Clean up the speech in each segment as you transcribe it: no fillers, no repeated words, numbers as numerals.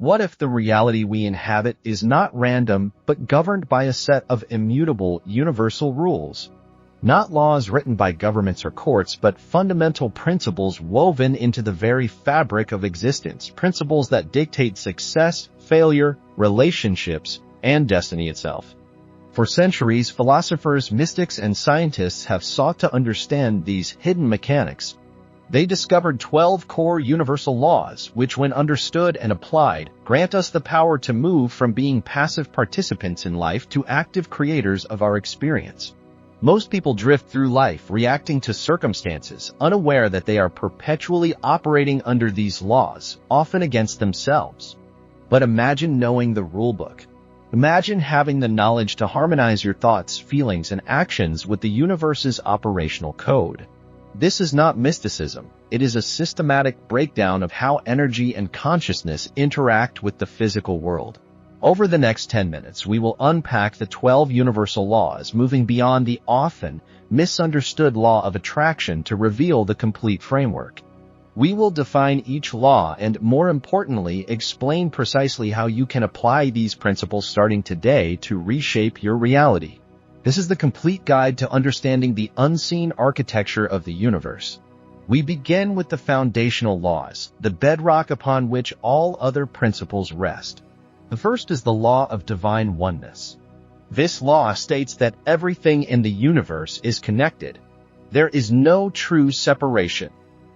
What if the reality we inhabit is not random, but governed by a set of immutable, universal rules? Not laws written by governments or courts, but fundamental principles woven into the very fabric of existence, principles that dictate success, failure, relationships, and destiny itself. For centuries, philosophers, mystics, and scientists have sought to understand these hidden mechanics. They discovered 12 core universal laws, which, when understood and applied, grant us the power to move from being passive participants in life to active creators of our experience. Most people drift through life reacting to circumstances, unaware that they are perpetually operating under these laws, often against themselves. But imagine knowing the rulebook. Imagine having the knowledge to harmonize your thoughts, feelings, and actions with the universe's operational code. This is not mysticism. It is a systematic breakdown of how energy and consciousness interact with the physical world. Over the next 10 minutes, we will unpack the 12 universal laws, moving beyond the often misunderstood law of attraction to reveal the complete framework. We will define each law and, more importantly, explain precisely how you can apply these principles starting today to reshape your reality. This is the complete guide to understanding the unseen architecture of the universe. We begin with the foundational laws, the bedrock upon which all other principles rest. The first is the Law of Divine Oneness. This law states that everything in the universe is connected. There is no true separation.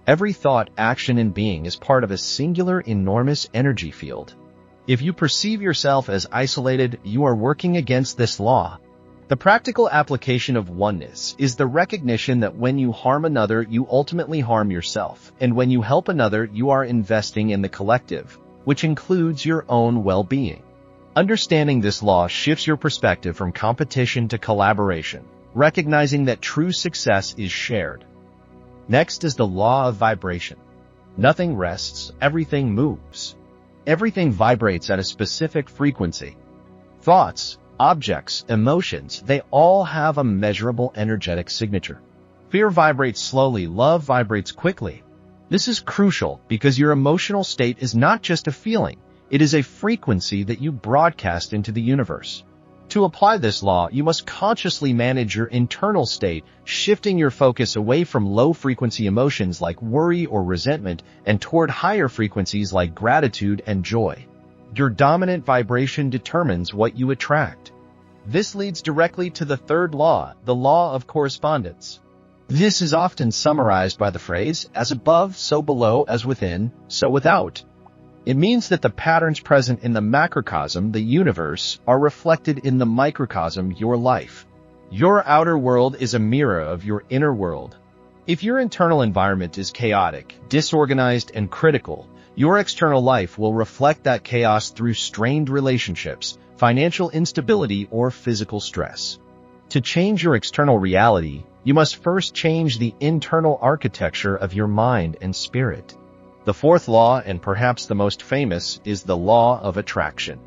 Every thought, action, and being is part of a singular, enormous energy field. If you perceive yourself as isolated, you are working against this law. The practical application of oneness is the recognition that when you harm another, you ultimately harm yourself, and when you help another, you are investing in the collective, which includes your own well-being. Understanding this law shifts your perspective from competition to collaboration, recognizing that true success is shared. Next is the Law of Vibration. Nothing rests, everything moves. Everything vibrates at a specific frequency. Thoughts, objects, emotions, they all have a measurable energetic signature. Fear vibrates slowly, love vibrates quickly. This is crucial because your emotional state is not just a feeling, it is a frequency that you broadcast into the universe. To apply this law, you must consciously manage your internal state, shifting your focus away from low-frequency emotions like worry or resentment and toward higher frequencies like gratitude and joy. Your dominant vibration determines what you attract. This leads directly to the third law, the Law of Correspondence. This is often summarized by the phrase, as above, so below, as within, so without. It means that the patterns present in the macrocosm, the universe, are reflected in the microcosm, your life. Your outer world is a mirror of your inner world. If your internal environment is chaotic, disorganized, and critical, your external life will reflect that chaos through strained relationships, financial instability, or physical stress. To change your external reality, you must first change the internal architecture of your mind and spirit. The fourth law, and perhaps the most famous, is the Law of Attraction.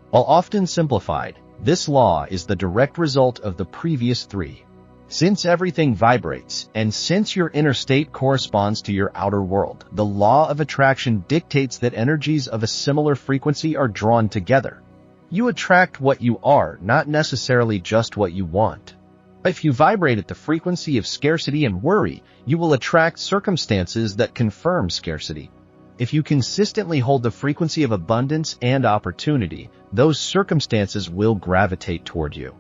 While often simplified, this law is the direct result of the previous three. Since everything vibrates, and since your inner state corresponds to your outer world, the Law of Attraction dictates that energies of a similar frequency are drawn together. You attract what you are, not necessarily just what you want. If you vibrate at the frequency of scarcity and worry, you will attract circumstances that confirm scarcity. If you consistently hold the frequency of abundance and opportunity, those circumstances will gravitate toward you.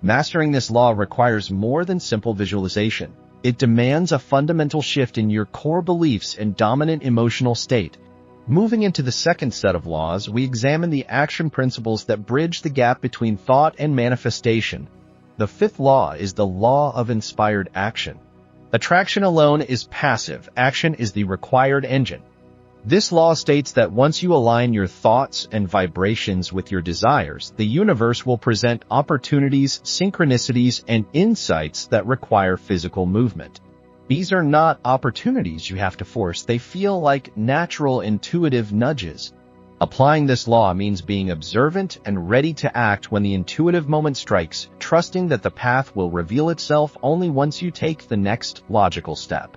Mastering this law requires more than simple visualization. It demands a fundamental shift in your core beliefs and dominant emotional state. Moving into the second set of laws, we examine the action principles that bridge the gap between thought and manifestation. The fifth law is the Law of Inspired Action. Attraction alone is passive, action is the required engine. This law states that once you align your thoughts and vibrations with your desires, the universe will present opportunities, synchronicities, and insights that require physical movement. These are not opportunities you have to force, they feel like natural, intuitive nudges. Applying this law means being observant and ready to act when the intuitive moment strikes, trusting that the path will reveal itself only once you take the next logical step.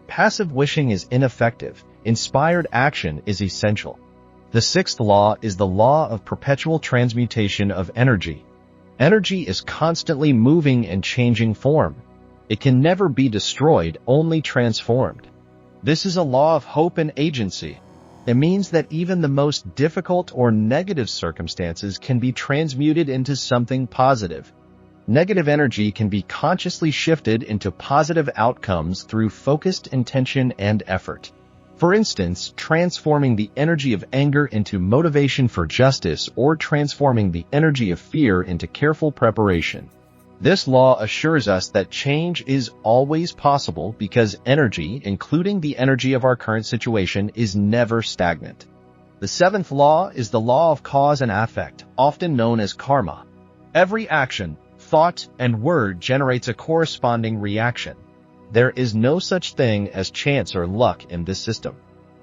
Passive wishing is ineffective. Inspired action is essential. The sixth law is the law of perpetual transmutation of energy. Energy is constantly moving and changing form. It can never be destroyed, only transformed. This is a law of hope and agency. It means that even the most difficult or negative circumstances can be transmuted into something positive. Negative energy can be consciously shifted into positive outcomes through focused intention and effort. For instance, transforming the energy of anger into motivation for justice or transforming the energy of fear into careful preparation. This law assures us that change is always possible because energy, including the energy of our current situation, is never stagnant. The seventh law is the law of cause and effect, often known as karma. Every action, thought, and word generates a corresponding reaction. There is no such thing as chance or luck in this system.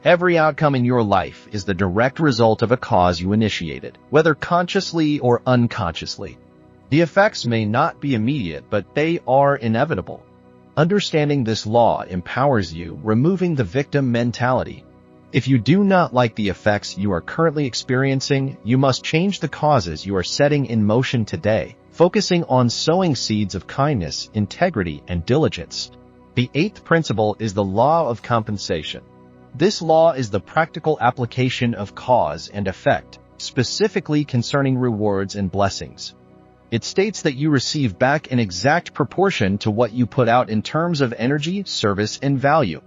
Every outcome in your life is the direct result of a cause you initiated, whether consciously or unconsciously. The effects may not be immediate, but they are inevitable. Understanding this law empowers you, removing the victim mentality. If you do not like the effects you are currently experiencing, you must change the causes you are setting in motion today, focusing on sowing seeds of kindness, integrity, and diligence. The eighth principle is the law of compensation. This law is the practical application of cause and effect, specifically concerning rewards and blessings. It states that you receive back in exact proportion to what you put out in terms of energy, service, and value.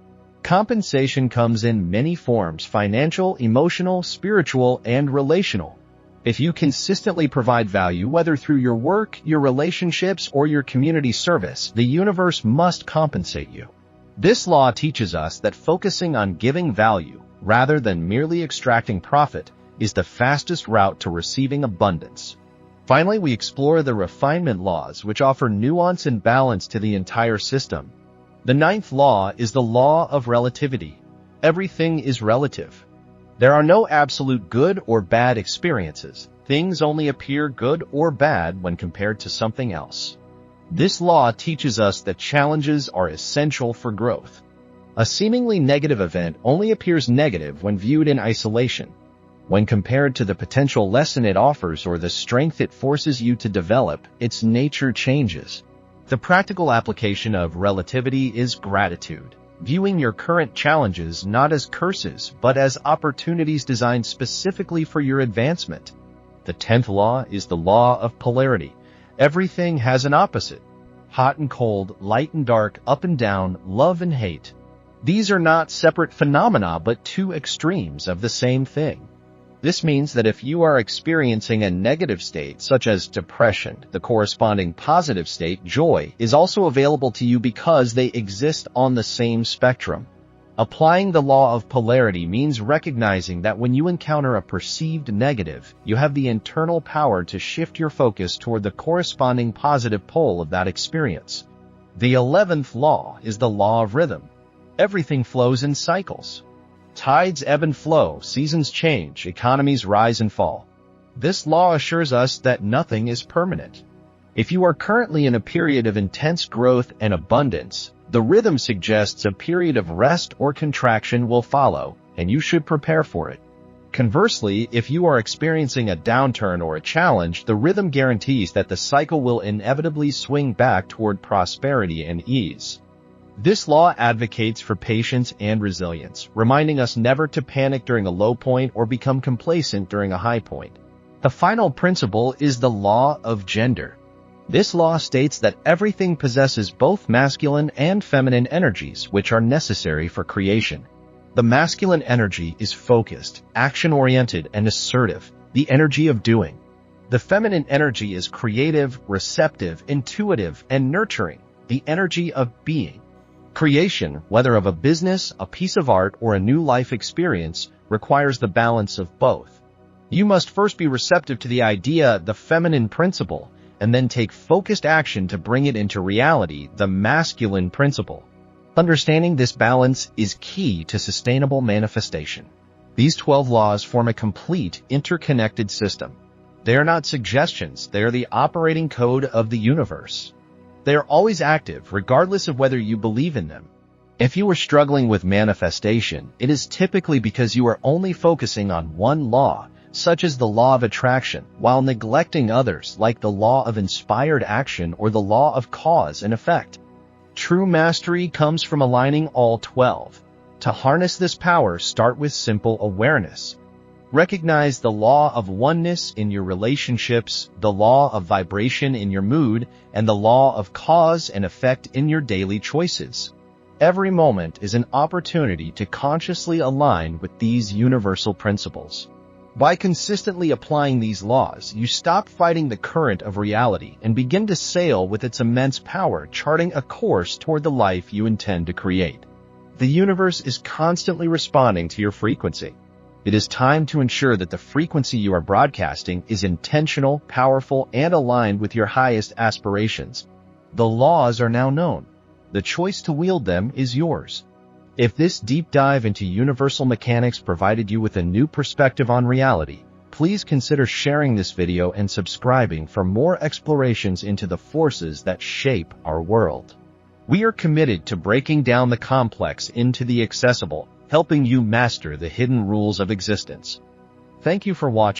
Compensation comes in many forms: financial, emotional, spiritual, and relational. If you consistently provide value, whether through your work, your relationships, or your community service, the universe must compensate you. This law teaches us that focusing on giving value, rather than merely extracting profit, is the fastest route to receiving abundance. Finally, we explore the refinement laws, which offer nuance and balance to the entire system. The ninth law is the law of relativity. Everything is relative. There are no absolute good or bad experiences. Things only appear good or bad when compared to something else. This law teaches us that challenges are essential for growth. A seemingly negative event only appears negative when viewed in isolation. When compared to the potential lesson it offers or the strength it forces you to develop, its nature changes. The practical application of relativity is gratitude, viewing your current challenges not as curses but as opportunities designed specifically for your advancement. The 10th law is the law of polarity. Everything has an opposite. Hot and cold, light and dark, up and down, love and hate. These are not separate phenomena but two extremes of the same thing. This means that if you are experiencing a negative state, such as depression, the corresponding positive state, joy, is also available to you because they exist on the same spectrum. Applying the law of polarity means recognizing that when you encounter a perceived negative, you have the internal power to shift your focus toward the corresponding positive pole of that experience. The 11th law is the law of rhythm. Everything flows in cycles. Tides ebb and flow, seasons change, economies rise and fall. This law assures us that nothing is permanent. If you are currently in a period of intense growth and abundance, the rhythm suggests a period of rest or contraction will follow, and you should prepare for it. Conversely, if you are experiencing a downturn or a challenge, the rhythm guarantees that the cycle will inevitably swing back toward prosperity and ease. This law advocates for patience and resilience, reminding us never to panic during a low point or become complacent during a high point. The final principle is the law of gender. This law states that everything possesses both masculine and feminine energies, which are necessary for creation. The masculine energy is focused, action-oriented, and assertive, the energy of doing. The feminine energy is creative, receptive, intuitive, and nurturing, the energy of being. Creation, whether of a business, a piece of art, or a new life experience, requires the balance of both. You must first be receptive to the idea, the feminine principle, and then take focused action to bring it into reality, the masculine principle. Understanding this balance is key to sustainable manifestation. These 12 laws form a complete, interconnected system. They are not suggestions, they are the operating code of the universe. They are always active, regardless of whether you believe in them. If you are struggling with manifestation, it is typically because you are only focusing on one law, such as the law of attraction, while neglecting others like the law of inspired action or the law of cause and effect. True mastery comes from aligning all 12. To harness this power, start with simple awareness. Recognize the law of oneness in your relationships, the law of vibration in your mood, and the law of cause and effect in your daily choices. Every moment is an opportunity to consciously align with these universal principles. By consistently applying these laws, you stop fighting the current of reality and begin to sail with its immense power, charting a course toward the life you intend to create. The universe is constantly responding to your frequency. It is time to ensure that the frequency you are broadcasting is intentional, powerful, and aligned with your highest aspirations. The laws are now known. The choice to wield them is yours. If this deep dive into universal mechanics provided you with a new perspective on reality, please consider sharing this video and subscribing for more explorations into the forces that shape our world. We are committed to breaking down the complex into the accessible, helping you master the hidden rules of existence. Thank you for watching.